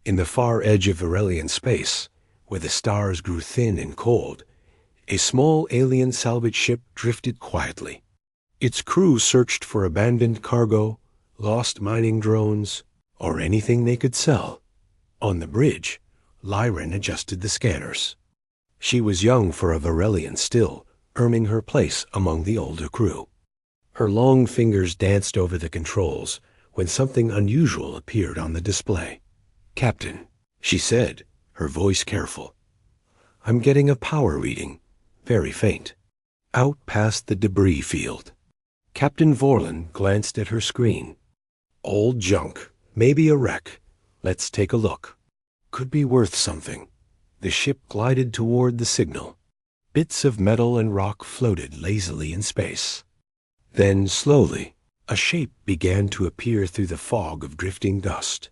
In the far edge of Varelian space, where the stars grew thin and cold, a small alien salvage ship drifted quietly. Its crew searched for abandoned cargo, lost mining drones, or anything they could sell. On the bridge, Lyran adjusted the scanners. She was young for a Varelian still, earning her place among the older crew. Her long fingers danced over the controls when something unusual appeared on the display. "Captain," she said, her voice careful. "I'm getting a power reading, very faint, out past the debris field." Captain Vorlin glanced at her screen. "Old junk, maybe a wreck. Let's take a look. Could be worth something." The ship glided toward the signal. Bits of metal and rock floated lazily in space. Then, slowly, a shape began to appear through the fog of drifting dust.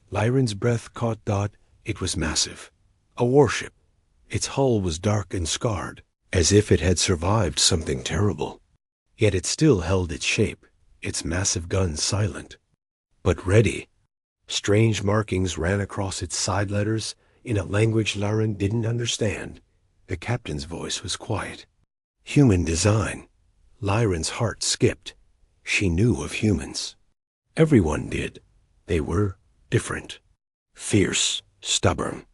Lyran's breath caught Dot. It was massive. A warship. Its hull was dark and scarred, as if it had survived something terrible. Yet it still held its shape, its massive guns silent. But ready. Strange markings ran across its side letters in a language Lyran didn't understand. The captain's voice was quiet. Human design. Lyran's heart skipped. She knew of humans. Everyone did. They were different. Fierce, stubborn,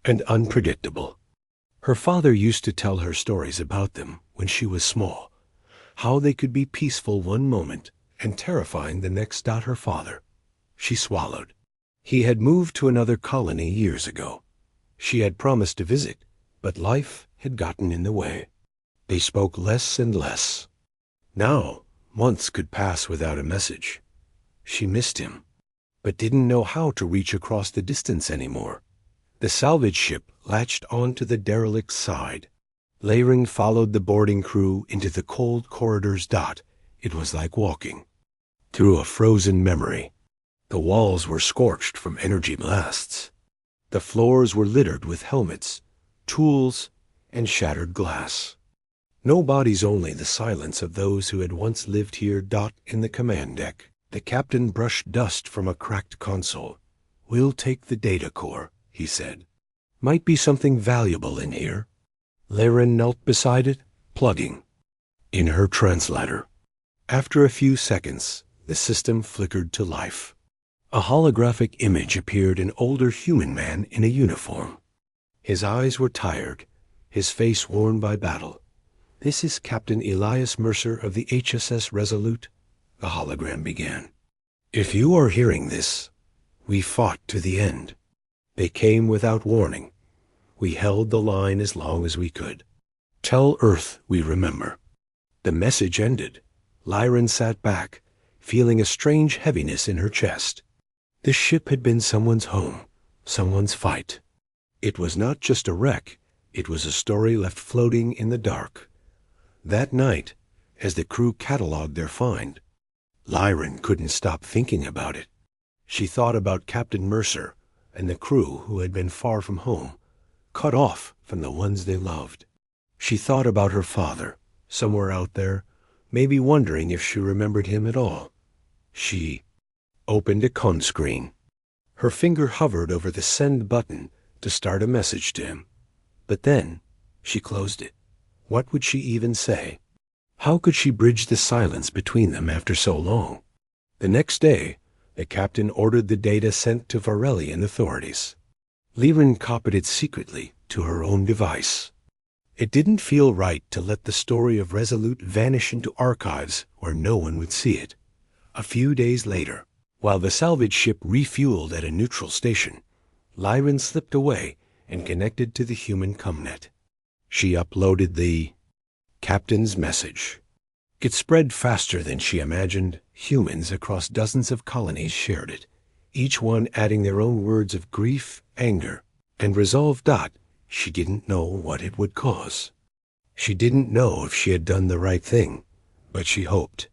and unpredictable. Her father used to tell her stories about them when she was small. How they could be peaceful one moment and terrifying the next. Her father. She swallowed. He had moved to another colony years ago. She had promised to visit, but life had gotten in the way. They spoke less and less. Now, months could pass without a message. She missed him, but didn't know how to reach across the distance anymore. The salvage ship latched onto the derelict's side. Lyran followed the boarding crew into the cold corridors. It was like walking through a frozen memory. The walls were scorched from energy blasts. The floors were littered with helmets, tools, and shattered glass. No bodies, only the silence of those who had once lived here. In the command deck, the captain brushed dust from a cracked console. "We'll take the data core," he said. "Might be something valuable in here." Lyran knelt beside it, plugging in her translator. After a few seconds, the system flickered to life. A holographic image appeared, an older human man in a uniform. His eyes were tired, his face worn by battle. "This is Captain Elias Mercer of the HSS Resolute," the hologram began. "If you are hearing this, we fought to the end. They came without warning. We held the line as long as we could. Tell Earth we remember." The message ended. Lyran sat back, feeling a strange heaviness in her chest. The ship had been someone's home, someone's fight. It was not just a wreck, it was a story left floating in the dark. That night, as the crew cataloged their find, Lyran couldn't stop thinking about it. She thought about Captain Mercer and the crew who had been far from home, cut off from the ones they loved. She thought about her father, somewhere out there, maybe wondering if she remembered him at all. She opened a con screen. Her finger hovered over the send button to start a message to him. But then she closed it. What would she even say? How could she bridge the silence between them after so long? The next day, the captain ordered the data sent to Varelian authorities. Lyran copied it secretly to her own device. It didn't feel right to let the story of Resolute vanish into archives where no one would see it. A few days later, while the salvage ship refueled at a neutral station, Lyran slipped away and connected to the human comnet. She uploaded the captain's message. It spread faster than she imagined. Humans across dozens of colonies shared it, each one adding their own words of grief, anger, and resolve. She didn't know what it would cause. She didn't know if she had done the right thing, but she hoped.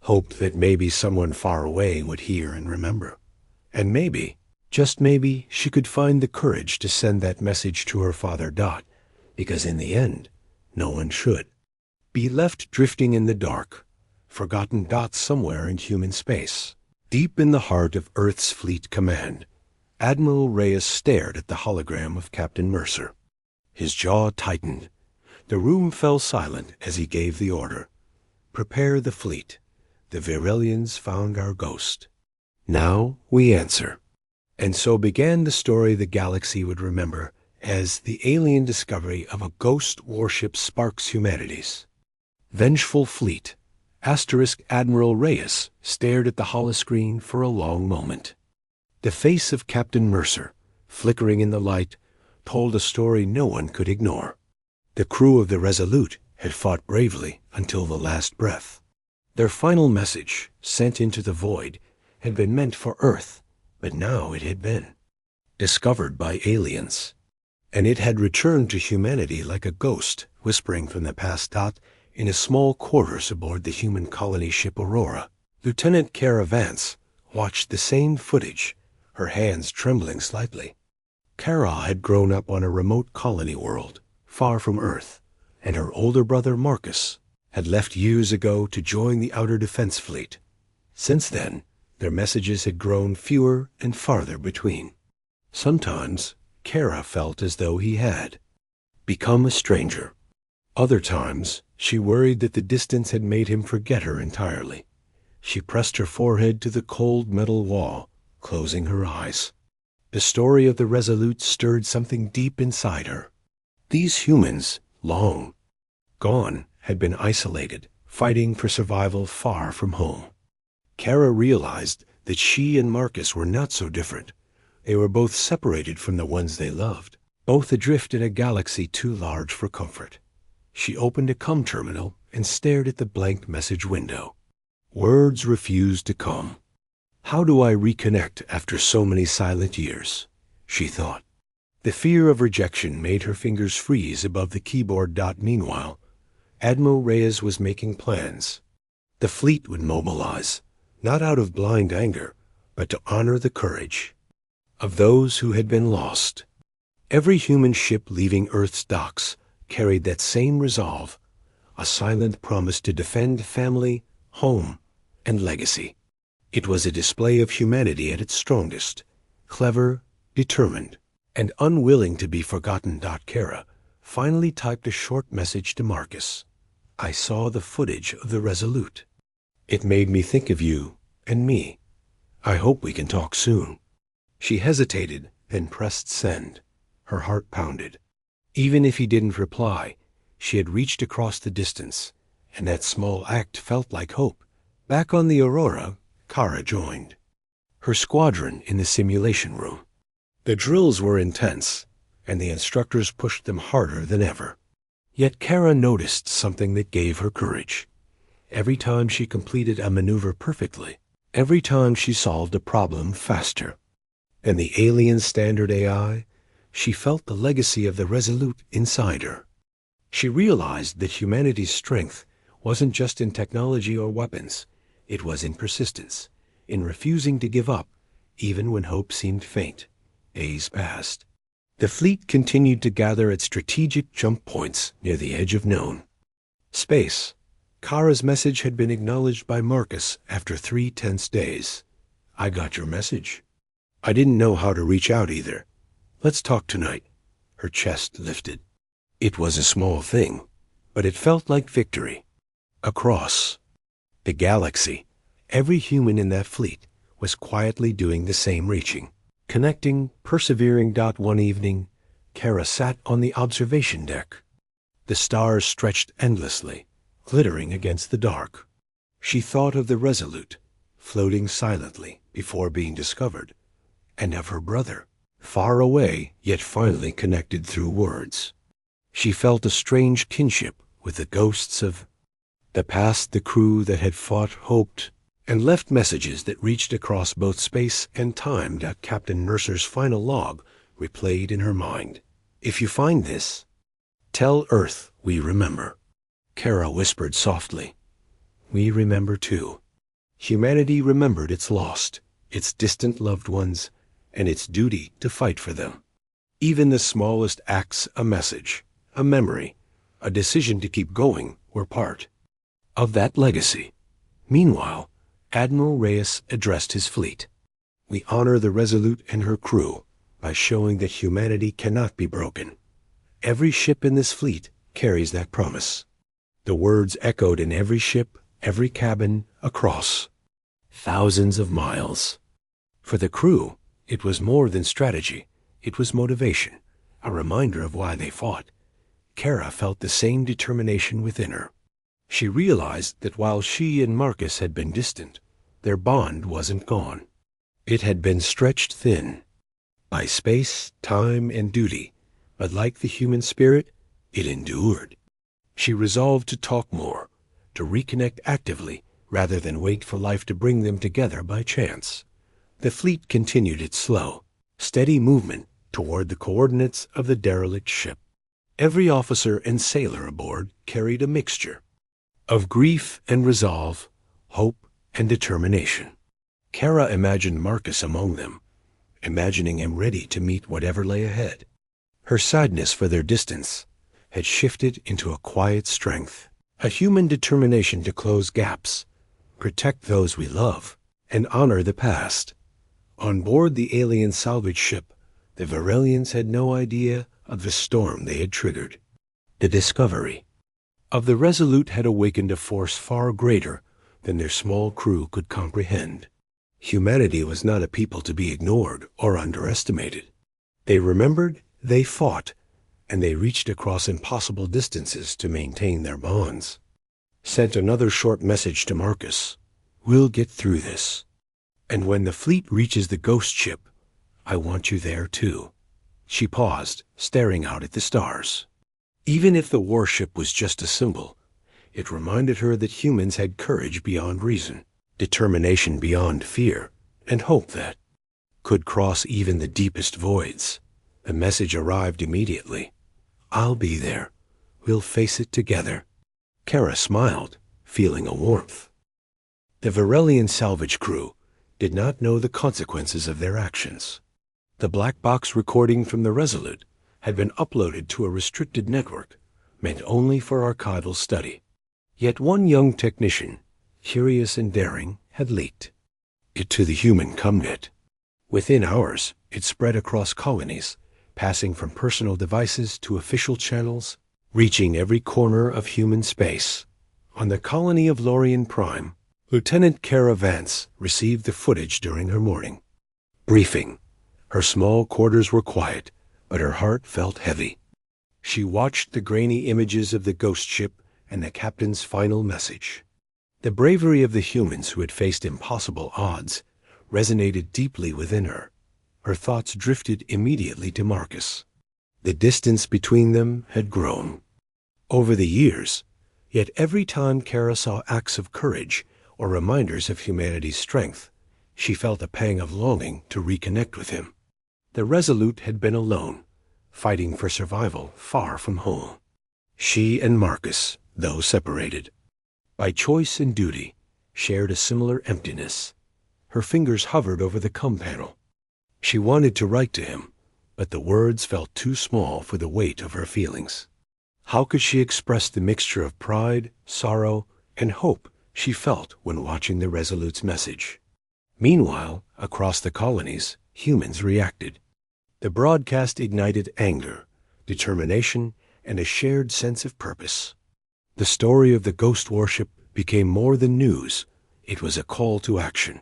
Hoped that maybe someone far away would hear and remember. And maybe, just maybe, she could find the courage to send that message to her father. Because in the end, no one should be left drifting in the dark, forgotten. Somewhere in human space, deep in the heart of Earth's Fleet Command, Admiral Reyes stared at the hologram of Captain Mercer. His jaw tightened. The room fell silent as he gave the order. Prepare the fleet. The Virelians found our ghost. Now we answer. And so began the story the galaxy would remember as the alien discovery of a ghost warship sparks humanities. Vengeful fleet. Admiral Reyes stared at the holoscreen for a long moment. The face of Captain Mercer, flickering in the light, told a story no one could ignore. The crew of the Resolute had fought bravely until the last breath. Their final message, sent into the void, had been meant for Earth, but now it had been discovered by aliens. And it had returned to humanity like a ghost whispering from the past. In a small quarters aboard the human colony ship Aurora, Lieutenant Kara Vance watched the same footage, her hands trembling slightly. Kara had grown up on a remote colony world, far from Earth, and her older brother Marcus had left years ago to join the Outer Defense Fleet. Since then, their messages had grown fewer and farther between. Sometimes, Kara felt as though he had become a stranger. Other times, she worried that the distance had made him forget her entirely. She pressed her forehead to the cold metal wall, closing her eyes. The story of the Resolute stirred something deep inside her. These humans, long gone, had been isolated, fighting for survival far from home. Kara realized that she and Marcus were not so different. They were both separated from the ones they loved, both adrift in a galaxy too large for comfort. She opened a COM terminal and stared at the blank message window. Words refused to come. How do I reconnect after so many silent years? She thought. The fear of rejection made her fingers freeze above the keyboard. Meanwhile, Admiral Reyes was making plans. The fleet would mobilize, not out of blind anger, but to honor the courage of those who had been lost. Every human ship leaving Earth's docks carried that same resolve, a silent promise to defend family, home, and legacy. It was a display of humanity at its strongest, clever, determined, and unwilling to be forgotten. Kara finally typed a short message to Marcus. I saw the footage of the Resolute. It made me think of you and me. I hope we can talk soon. She hesitated, then pressed send. Her heart pounded. Even if he didn't reply, she had reached across the distance, and that small act felt like hope. Back on the Aurora, Kara joined her squadron in the simulation room. The drills were intense, and the instructors pushed them harder than ever. Yet Kara noticed something that gave her courage. Every time she completed a maneuver perfectly, every time she solved a problem faster than the alien standard AI, she felt the legacy of the Resolute inside her. She realized that humanity's strength wasn't just in technology or weapons. It was in persistence, in refusing to give up, even when hope seemed faint. Days passed. The fleet continued to gather at strategic jump points near the edge of known space. Kara's message had been acknowledged by Marcus after 3 tense days. I got your message. I didn't know how to reach out either. Let's talk tonight. Her chest lifted. It was a small thing, but it felt like victory. Across the galaxy, every human in that fleet was quietly doing the same reaching, connecting, persevering. One evening, Kara sat on the observation deck. The stars stretched endlessly, glittering against the dark. She thought of the Resolute, floating silently before being discovered, and of her brother, far away yet finally connected through words. She felt a strange kinship with the ghosts of the past, the crew that had fought, hoped, and left messages that reached across both space and time. Captain Mercer's final log replayed in her mind. If you find this, tell Earth we remember. Kara whispered softly. We remember too. Humanity remembered its lost, its distant loved ones, and its duty to fight for them. Even the smallest acts, a message, a memory, a decision to keep going, were part of that legacy. Meanwhile, Admiral Reyes addressed his fleet. We honor the Resolute and her crew by showing that humanity cannot be broken. Every ship in this fleet carries that promise. The words echoed in every ship, every cabin, across thousands of miles. For the crew, it was more than strategy. It was motivation, a reminder of why they fought. Kara felt the same determination within her. She realized that while she and Marcus had been distant, their bond wasn't gone. It had been stretched thin by space, time, and duty, but like the human spirit, it endured. She resolved to talk more, to reconnect actively rather than wait for life to bring them together by chance. The fleet continued its slow, steady movement toward the coordinates of the derelict ship. Every officer and sailor aboard carried a mixture of grief and resolve, hope and determination. Kara imagined Marcus among them, imagining him ready to meet whatever lay ahead. Her sadness for their distance had shifted into a quiet strength, a human determination to close gaps, protect those we love, and honor the past. On board the alien salvage ship, the Varelians had no idea of the storm they had triggered. The discovery of the Resolute had awakened a force far greater than their small crew could comprehend. Humanity was not a people to be ignored or underestimated. They remembered, they fought, and they reached across impossible distances to maintain their bonds. Sent another short message to Marcus. We'll get through this. And when the fleet reaches the ghost ship, I want you there too. She paused, staring out at the stars. Even if the warship was just a symbol, it reminded her that humans had courage beyond reason, determination beyond fear, and hope that could cross even the deepest voids. The message arrived immediately. I'll be there. We'll face it together. Kara smiled, feeling a warmth. The Varelian salvage crew did not know the consequences of their actions. The black box recording from the Resolute had been uploaded to a restricted network meant only for archival study. Yet one young technician, curious and daring, had leaked it to the human ComNet. Within hours, it spread across colonies, passing from personal devices to official channels, reaching every corner of human space. On the colony of Lorien Prime, Lieutenant Kara Vance received the footage during her morning briefing. Her small quarters were quiet, but her heart felt heavy. She watched the grainy images of the ghost ship and the captain's final message. The bravery of the humans who had faced impossible odds resonated deeply within her. Her thoughts drifted immediately to Marcus. The distance between them had grown over the years, yet every time Kara saw acts of courage or reminders of humanity's strength, she felt a pang of longing to reconnect with him. The Resolute had been alone, fighting for survival far from home. She and Marcus, though separated by choice and duty, shared a similar emptiness. Her fingers hovered over the com panel. She wanted to write to him, but the words felt too small for the weight of her feelings. How could she express the mixture of pride, sorrow, and hope she felt when watching the Resolute's message? Meanwhile, across the colonies, humans reacted. The broadcast ignited anger, determination, and a shared sense of purpose. The story of the ghost warship became more than news. It was a call to action.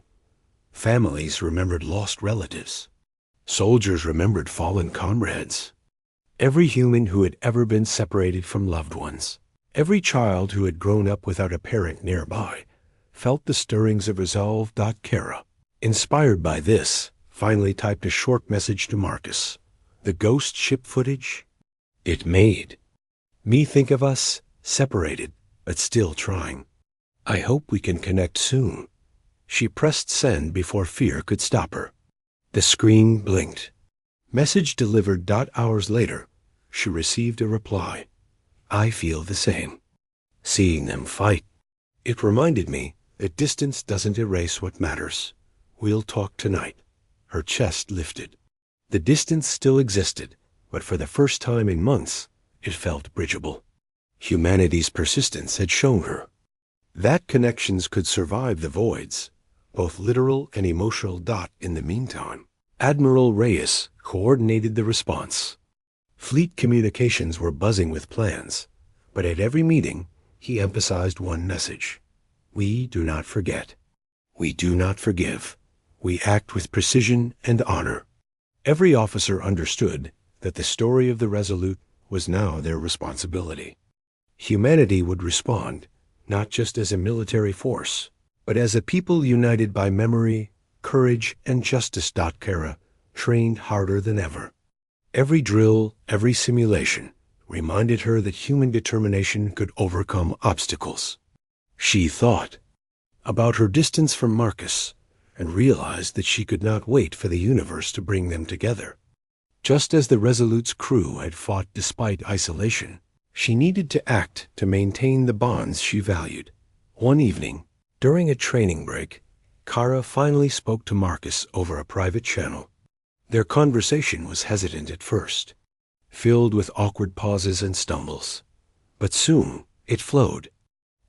Families remembered lost relatives. Soldiers remembered fallen comrades. Every human who had ever been separated from loved ones, every child who had grown up without a parent nearby, felt the stirrings of resolve. Kara, inspired by this, finally typed a short message to Marcus. The ghost ship footage, it made me think of us, separated, but still trying. I hope we can connect soon. She pressed send before fear could stop her. The screen blinked. Message delivered. Hours later, she received a reply. I feel the same. Seeing them fight, it reminded me that distance doesn't erase what matters. We'll talk tonight. Her chest lifted. The distance still existed, but for the first time in months, it felt bridgeable. Humanity's persistence had shown her that connections could survive the voids. both literal and emotional. In the meantime, Admiral Reyes coordinated the response. Fleet communications were buzzing with plans, but at every meeting, he emphasized one message. We do not forget. We do not forgive. We act with precision and honor. Every officer understood that the story of the Resolute was now their responsibility. Humanity would respond, not just as a military force, but as a people united by memory, courage, and justice. Kara trained harder than ever. Every drill, every simulation reminded her that human determination could overcome obstacles. She thought about her distance from Marcus and realized that she could not wait for the universe to bring them together. Just as the Resolute's crew had fought despite isolation, she needed to act to maintain the bonds she valued. One evening, during a training break, Kara finally spoke to Marcus over a private channel. Their conversation was hesitant at first, filled with awkward pauses and stumbles. But soon it flowed.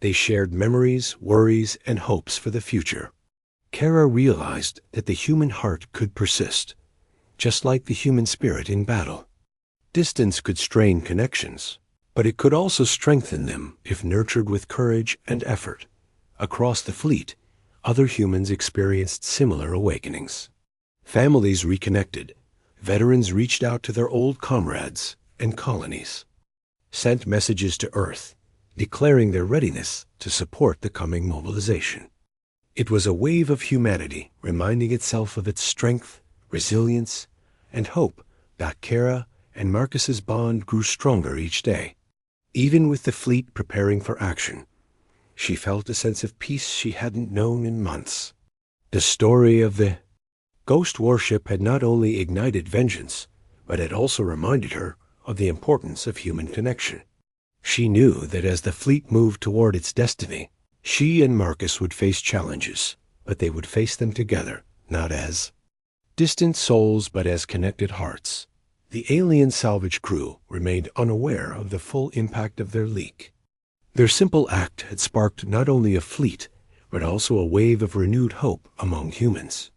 They shared memories, worries, and hopes for the future. Kara realized that the human heart could persist, just like the human spirit in battle. Distance could strain connections, but it could also strengthen them if nurtured with courage and effort. Across the fleet, other humans experienced similar awakenings. Families reconnected, veterans reached out to their old comrades, and colonies sent messages to Earth, declaring their readiness to support the coming mobilization. It was a wave of humanity reminding itself of its strength, resilience, and hope. Kara and Marcus's bond grew stronger each day. Even with the fleet preparing for action, she felt a sense of peace she hadn't known in months. The story of the Ghost Warship had not only ignited vengeance, but had also reminded her of the importance of human connection. She knew that as the fleet moved toward its destiny, she and Marcus would face challenges, but they would face them together, not as distant souls but as connected hearts. The alien salvage crew remained unaware of the full impact of their leak. Their simple act had sparked not only a fleet, but also a wave of renewed hope among humans.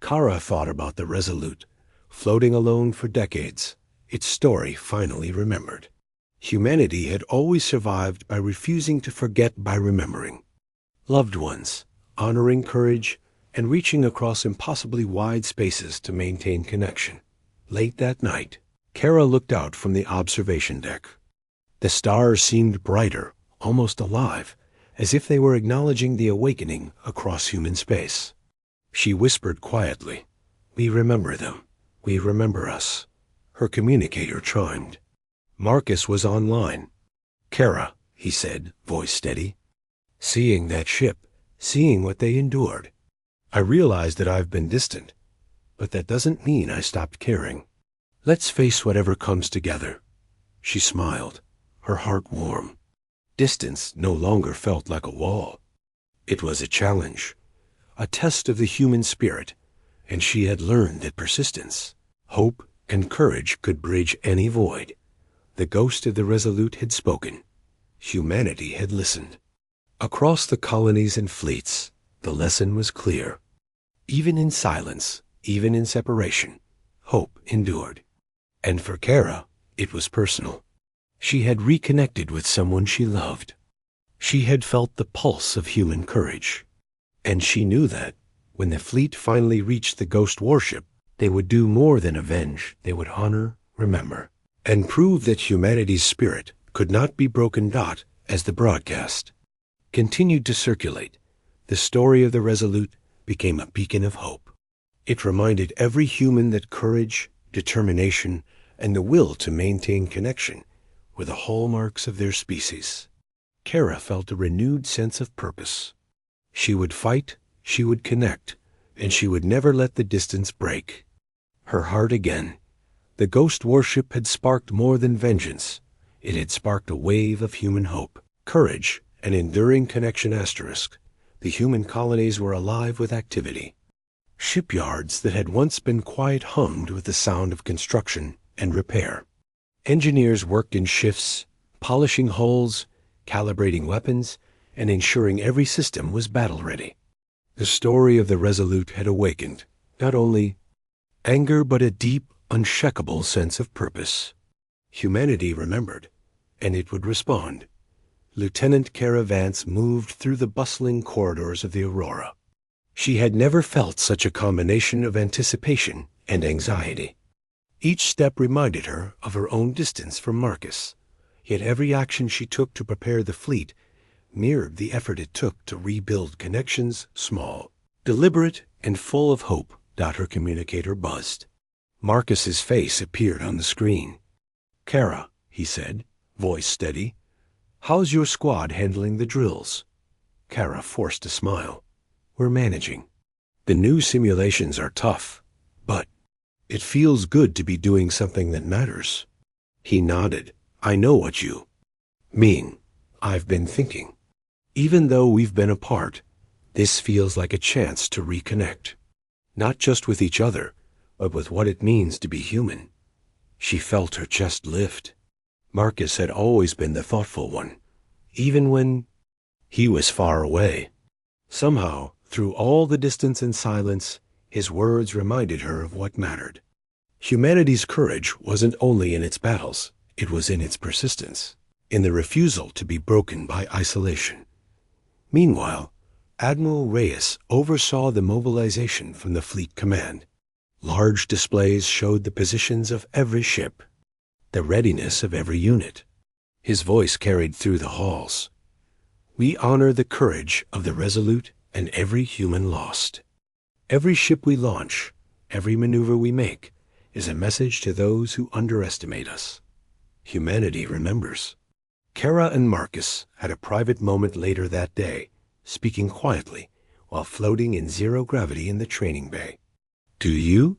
Kara thought about the Resolute, floating alone for decades, its story finally remembered. Humanity had always survived by refusing to forget by remembering loved ones, honoring courage, and reaching across impossibly wide spaces to maintain connection. Late that night, Kara looked out from the observation deck. The stars seemed brighter, almost alive, as if they were acknowledging the awakening across human space. She whispered quietly, "We remember them. We remember us." Her communicator chimed. Marcus was online. "Kara," he said, voice steady. "Seeing that ship, seeing what they endured, I realize that I've been distant, but that doesn't mean I stopped caring. Let's face whatever comes together." She smiled, her heart warm. Distance no longer felt like a wall. It was a challenge, a test of the human spirit, and she had learned that persistence, hope, and courage could bridge any void. The ghost of the Resolute had spoken. Humanity had listened. Across the colonies and fleets, the lesson was clear. Even in silence, even in separation, hope endured. And for Kara, it was personal. She had reconnected with someone she loved. She had felt the pulse of human courage. And she knew that, when the fleet finally reached the Ghost Warship, they would do more than avenge. They would honor, remember, and prove that humanity's spirit could not be broken. As the broadcast continued to circulate, the story of the Resolute became a beacon of hope. It reminded every human that courage, determination, and the will to maintain connection were the hallmarks of their species. Kara felt a renewed sense of purpose. She would fight, she would connect, and she would never let the distance break her heart again. The Ghost Warship had sparked more than vengeance. It had sparked a wave of human hope, courage, and enduring connection. The human colonies were alive with activity. Shipyards that had once been quiet hummed with the sound of construction and repair. Engineers worked in shifts, polishing hulls, calibrating weapons, and ensuring every system was battle-ready. The story of the Resolute had awakened not only anger but a deep, unshakable sense of purpose. Humanity remembered, and it would respond. Lieutenant Kara Vance moved through the bustling corridors of the Aurora. She had never felt such a combination of anticipation and anxiety. Each step reminded her of her own distance from Marcus, yet every action she took to prepare the fleet mirrored the effort it took to rebuild connections, small, deliberate, and full of hope. Her communicator buzzed. Marcus's face appeared on the screen. "Kara," he said, voice steady, "how's your squad handling the drills?" Kara forced a smile. "We're managing. The new simulations are tough, but it feels good to be doing something that matters." He nodded. "I know what you mean. I've been thinking. Even though we've been apart, this feels like a chance to reconnect. Not just with each other, but with what it means to be human." She felt her chest lift. Marcus had always been the thoughtful one, even when he was far away. Somehow, through all the distance and silence, his words reminded her of what mattered. Humanity's courage wasn't only in its battles, it was in its persistence, in the refusal to be broken by isolation. Meanwhile, Admiral Reyes oversaw the mobilization from the fleet command. Large displays showed the positions of every ship, the readiness of every unit. His voice carried through the halls. "We honor the courage of the Resolute and every human lost. Every ship we launch, every maneuver we make, is a message to those who underestimate us. Humanity remembers." Kara and Marcus had a private moment later that day, speaking quietly while floating in zero gravity in the training bay. "Do you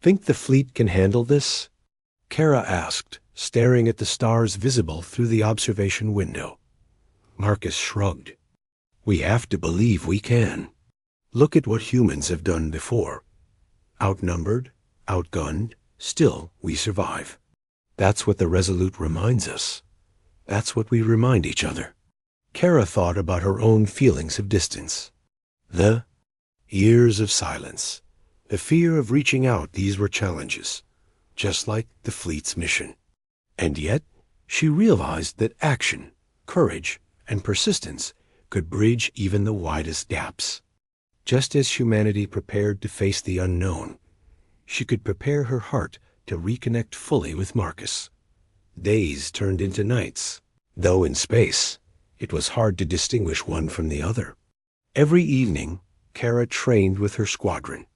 think the fleet can handle this?" Kara asked, staring at the stars visible through the observation window. Marcus shrugged. "We have to believe we can. Look at what humans have done before. Outnumbered, outgunned, still we survive. That's what the Resolute reminds us. That's what we remind each other." Kara thought about her own feelings of distance. The years of silence, the fear of reaching out, these were challenges, just like the fleet's mission. And yet, she realized that action, courage, and persistence could bridge even the widest gaps. Just as humanity prepared to face the unknown, she could prepare her heart to reconnect fully with Marcus. Days turned into nights, though in space, it was hard to distinguish one from the other. Every evening, Kara trained with her squadron,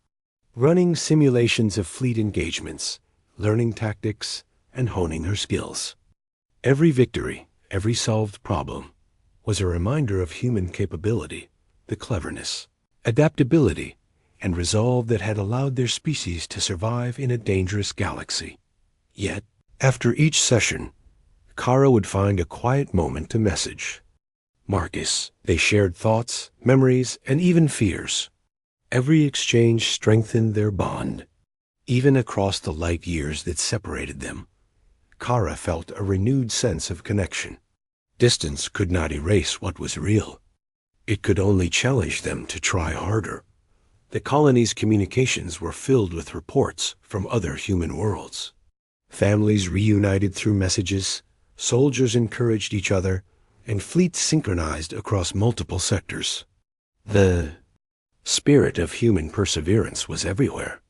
running simulations of fleet engagements, learning tactics, and honing her skills. Every victory, every solved problem, was a reminder of human capability, the cleverness, adaptability, and resolve that had allowed their species to survive in a dangerous galaxy. Yet, after each session, Kara would find a quiet moment to message Marcus. They shared thoughts, memories, and even fears. Every exchange strengthened their bond. Even across the light years that separated them, Kara felt a renewed sense of connection. Distance could not erase what was real. It could only challenge them to try harder. The colony's communications were filled with reports from other human worlds. Families reunited through messages, soldiers encouraged each other, and fleets synchronized across multiple sectors. The spirit of human perseverance was everywhere.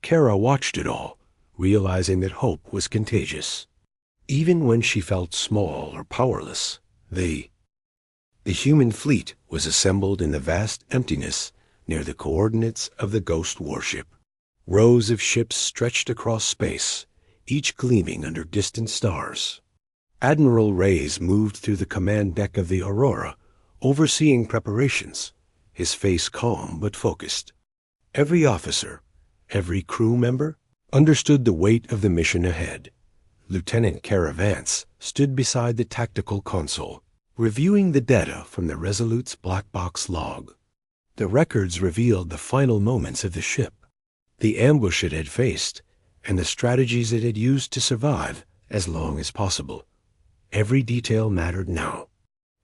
Kara watched it all, realizing that hope was contagious. Even when she felt small or powerless, the human fleet was assembled in the vast emptiness near the coordinates of the Ghost Warship. Rows of ships stretched across space, each gleaming under distant stars. Admiral Reyes moved through the command deck of the Aurora, overseeing preparations, his face calm but focused. Every officer, every crew member, understood the weight of the mission ahead. Lieutenant Kara Vance stood beside the tactical console, reviewing the data from the Resolute's black box log. The records revealed the final moments of the ship, the ambush it had faced, and the strategies it had used to survive as long as possible. Every detail mattered now.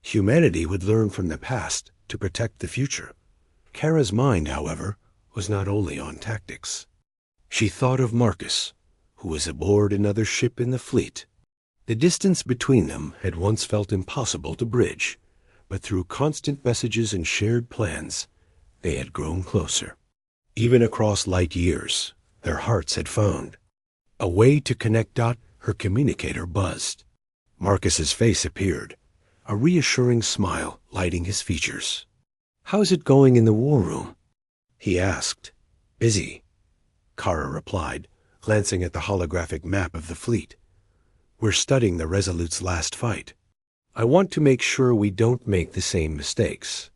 Humanity would learn from the past to protect the future. Kara's mind, however, was not only on tactics. She thought of Marcus, who was aboard another ship in the fleet. The distance between them had once felt impossible to bridge, but through constant messages and shared plans, they had grown closer. Even across light years, their hearts had found a way to connect. Her communicator buzzed. Marcus's face appeared, a reassuring smile lighting his features. "How's it going in the war room?" he asked. "Busy," Kara replied, glancing at the holographic map of the fleet. "We're studying the Resolute's last fight. I want to make sure we don't make the same mistakes.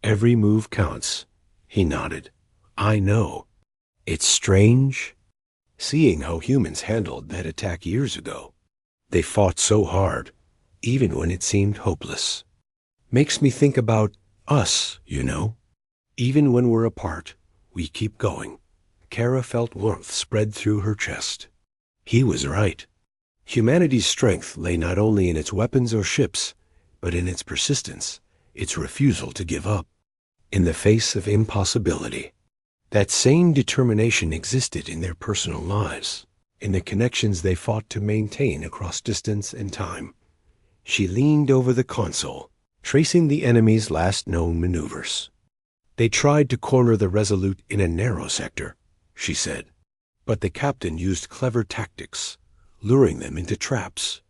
Every move counts." He nodded. "I know. It's strange, seeing how humans handled that attack years ago. They fought so hard, even when it seemed hopeless. Makes me think about us, you know. Even when we're apart, we keep going." Kara felt warmth spread through her chest. He was right. Humanity's strength lay not only in its weapons or ships, but in its persistence, its refusal to give up, in the face of impossibility. That same determination existed in their personal lives, in the connections they fought to maintain across distance and time. She leaned over the console, tracing the enemy's last known maneuvers. "They tried to corner the Resolute in a narrow sector," she said, "but the captain used clever tactics, luring them into traps.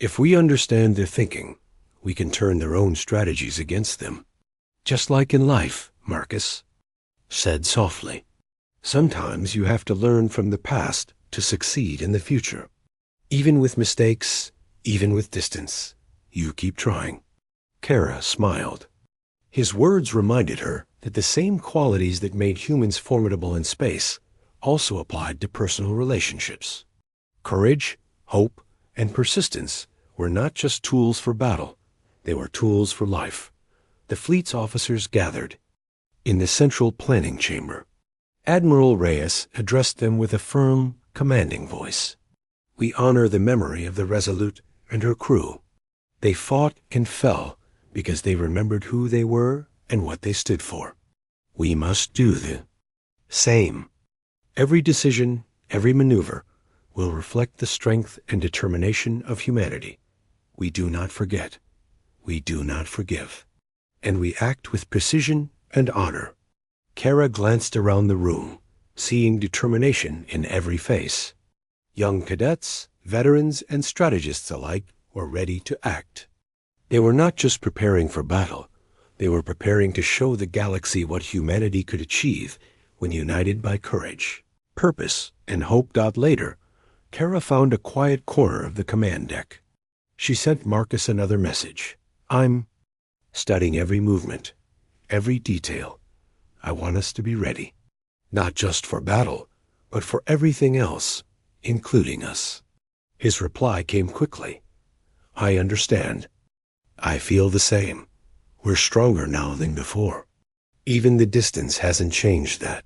If we understand their thinking, we can turn their own strategies against them. Just like in life," Marcus said softly. "Sometimes you have to learn from the past to succeed in the future. Even with mistakes, even with distance, you keep trying." Kara smiled. His words reminded her that the same qualities that made humans formidable in space also applied to personal relationships. Courage, hope, and persistence were not just tools for battle, they were tools for life. The fleet's officers gathered in the central planning chamber. Admiral Reyes addressed them with a firm, commanding voice. "We honor the memory of the Resolute and her crew. They fought and fell because they remembered who they were and what they stood for. We must do the same. Every decision, every maneuver, will reflect the strength and determination of humanity. We do not forget. We do not forgive. And we act with precision and honor." Kara glanced around the room, seeing determination in every face. Young cadets, veterans, and strategists alike were ready to act. They were not just preparing for battle, they were preparing to show the galaxy what humanity could achieve when united by courage, purpose, and hope. Later, Kara found a quiet corner of the command deck. She sent Marcus another message. "I'm studying every movement, every detail. I want us to be ready, not just for battle, but for everything else, including us." His reply came quickly. "I understand. I feel the same. We're stronger now than before. Even the distance hasn't changed that."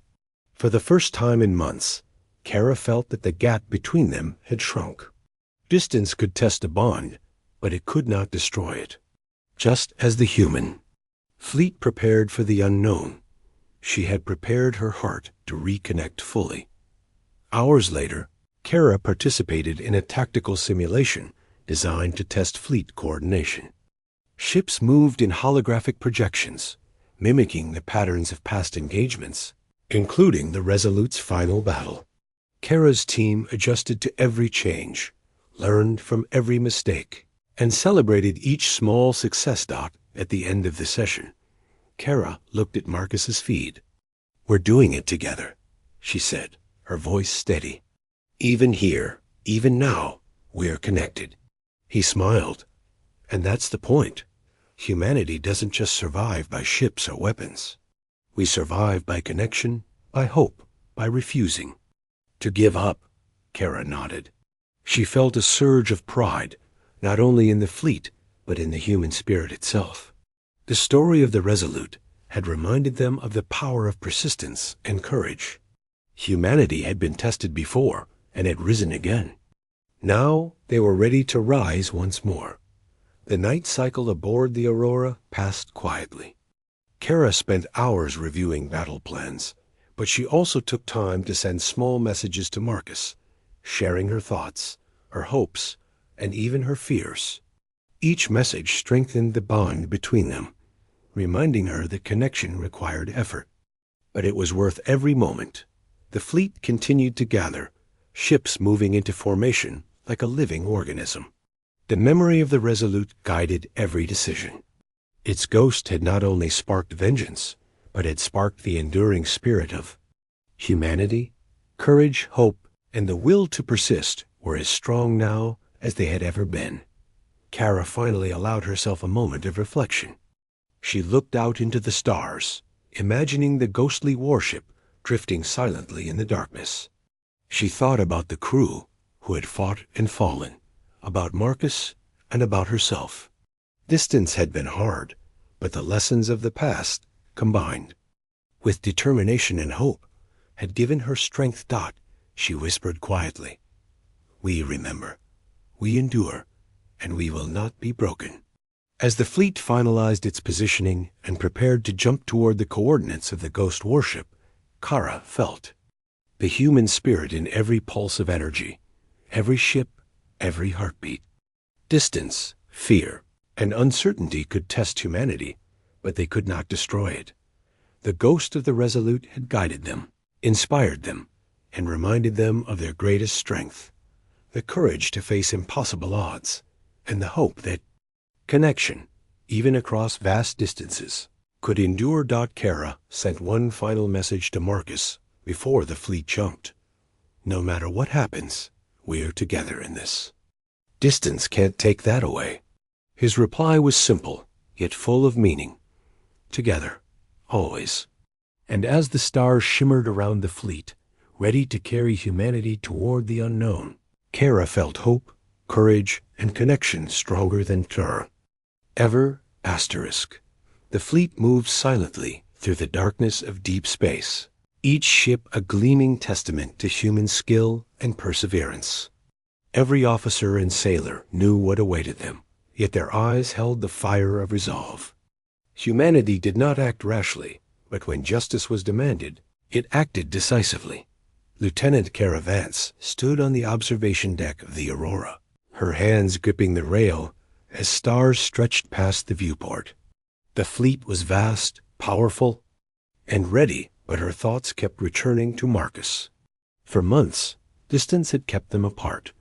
For the first time in months, Kara felt that the gap between them had shrunk. Distance could test a bond, but it could not destroy it. Just as the human fleet prepared for the unknown, she had prepared her heart to reconnect fully. Hours later, Kara participated in a tactical simulation designed to test fleet coordination. Ships moved in holographic projections, mimicking the patterns of past engagements, including the Resolute's final battle. Kara's team adjusted to every change, learned from every mistake, and celebrated each small success. At the end of the session, Kara looked at Marcus's feed. "We're doing it together," she said, her voice steady. "Even here, even now, we're connected." He smiled. "And that's the point. Humanity doesn't just survive by ships or weapons. We survive by connection, by hope, by refusing to give up." Kara nodded. She felt a surge of pride, not only in the fleet, but in the human spirit itself. The story of the Resolute had reminded them of the power of persistence and courage. Humanity had been tested before and had risen again. Now they were ready to rise once more. The night cycle aboard the Aurora passed quietly. Kara spent hours reviewing battle plans, but she also took time to send small messages to Marcus, sharing her thoughts, her hopes, and even her fears. Each message strengthened the bond between them, reminding her that connection required effort. But it was worth every moment. The fleet continued to gather, ships moving into formation like a living organism. The memory of the Resolute guided every decision. Its ghost had not only sparked vengeance, but had sparked the enduring spirit of humanity. Courage, hope, and the will to persist were as strong now as they had ever been. Kara finally allowed herself a moment of reflection. She looked out into the stars, imagining the ghostly warship drifting silently in the darkness. She thought about the crew who had fought and fallen, about Marcus, and about herself. Distance had been hard, but the lessons of the past, combined with determination and hope, had given her strength. She whispered quietly, "We remember, we endure, and we will not be broken." As the fleet finalized its positioning and prepared to jump toward the coordinates of the ghost warship, Kara felt the human spirit in every pulse of energy, every ship, every heartbeat. Distance, fear, and uncertainty could test humanity, but they could not destroy it. The ghost of the Resolute had guided them, inspired them, and reminded them of their greatest strength, the courage to face impossible odds, and the hope that connection, even across vast distances, could endure. Kara sent one final message to Marcus before the fleet jumped. "No matter what happens, we're together in this. Distance can't take that away." His reply was simple, yet full of meaning. Together, always. And as the stars shimmered around the fleet, ready to carry humanity toward the unknown, Kara felt hope, courage, and connection stronger than terror. Ever, the fleet moved silently through the darkness of deep space, each ship a gleaming testament to human skill and perseverance. Every officer and sailor knew what awaited them, yet their eyes held the fire of resolve. Humanity did not act rashly, but when justice was demanded, it acted decisively. Lieutenant Kara Vance stood on the observation deck of the Aurora, her hands gripping the rail as stars stretched past the viewport. The fleet was vast, powerful, and ready, but her thoughts kept returning to Marcus. For months, distance had kept them apart,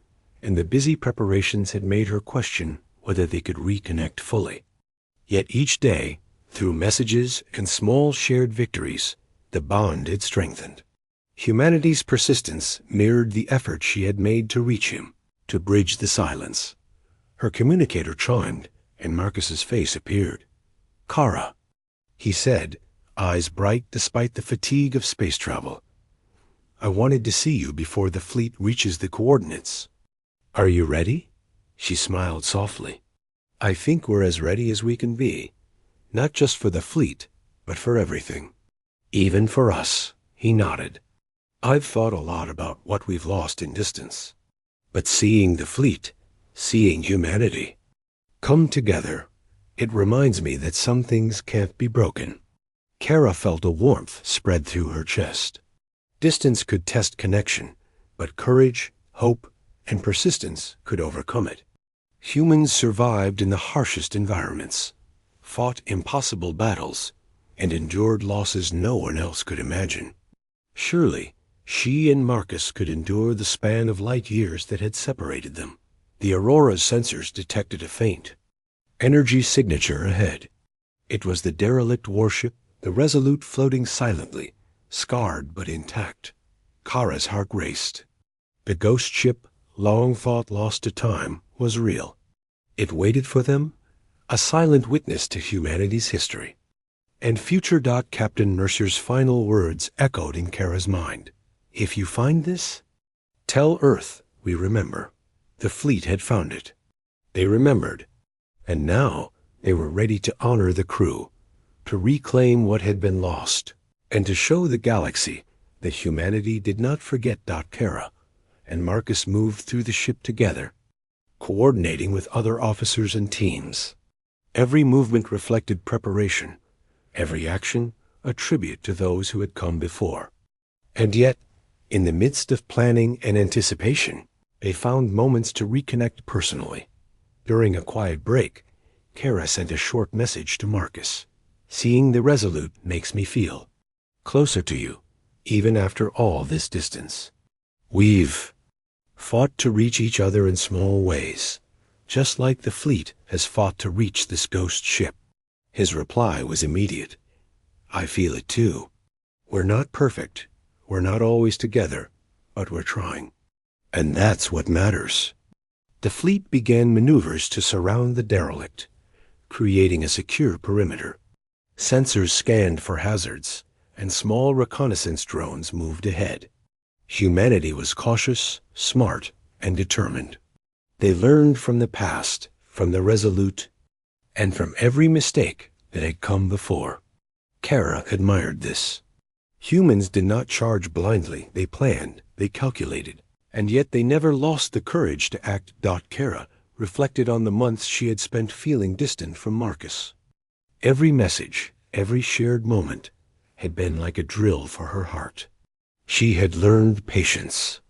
and the busy preparations had made her question whether they could reconnect fully. Yet each day, through messages and small shared victories, the bond had strengthened. Humanity's persistence mirrored the effort she had made to reach him, to bridge the silence. Her communicator chimed, and Marcus's face appeared. "Kara," he said, eyes bright despite the fatigue of space travel. "I wanted to see you before the fleet reaches the coordinates." "Are you ready?" She smiled softly. "I think we're as ready as we can be, not just for the fleet, but for everything. Even for us," he nodded. "I've thought a lot about what we've lost in distance. But seeing the fleet, seeing humanity come together, it reminds me that some things can't be broken." Kara felt a warmth spread through her chest. Distance could test connection, but courage, hope, and persistence could overcome it. Humans survived in the harshest environments, fought impossible battles, and endured losses no one else could imagine. Surely, she and Marcus could endure the span of light years that had separated them. The Aurora's sensors detected a faint energy signature ahead. It was the derelict warship, the Resolute, floating silently, scarred but intact. Kara's heart raced. The ghost ship, long thought lost to time, was real. It waited for them, a silent witness to humanity's history. And future Captain Mercer's final words echoed in Kara's mind. "If you find this, tell Earth we remember." The fleet had found it. They remembered, and now they were ready to honor the crew, to reclaim what had been lost, and to show the galaxy that humanity did not forget. Kara and Marcus moved through the ship together, coordinating with other officers and teams. Every movement reflected preparation, every action a tribute to those who had come before. And yet, in the midst of planning and anticipation, they found moments to reconnect personally. During a quiet break, Kara sent a short message to Marcus. "Seeing the Resolute makes me feel closer to you, even after all this distance. We've fought to reach each other in small ways, just like the fleet has fought to reach this ghost ship." His reply was immediate. "I feel it too. We're not perfect. We're not always together, but we're trying. And that's what matters." The fleet began maneuvers to surround the derelict, creating a secure perimeter. Sensors scanned for hazards, and small reconnaissance drones moved ahead. Humanity was cautious, smart, and determined. They learned from the past, from the Resolute, and from every mistake that had come before. Kara admired this. Humans did not charge blindly. They planned, they calculated, and yet they never lost the courage to act. Kara reflected on the months she had spent feeling distant from Marcus. Every message, every shared moment, had been like a drill for her heart. She had learned patience,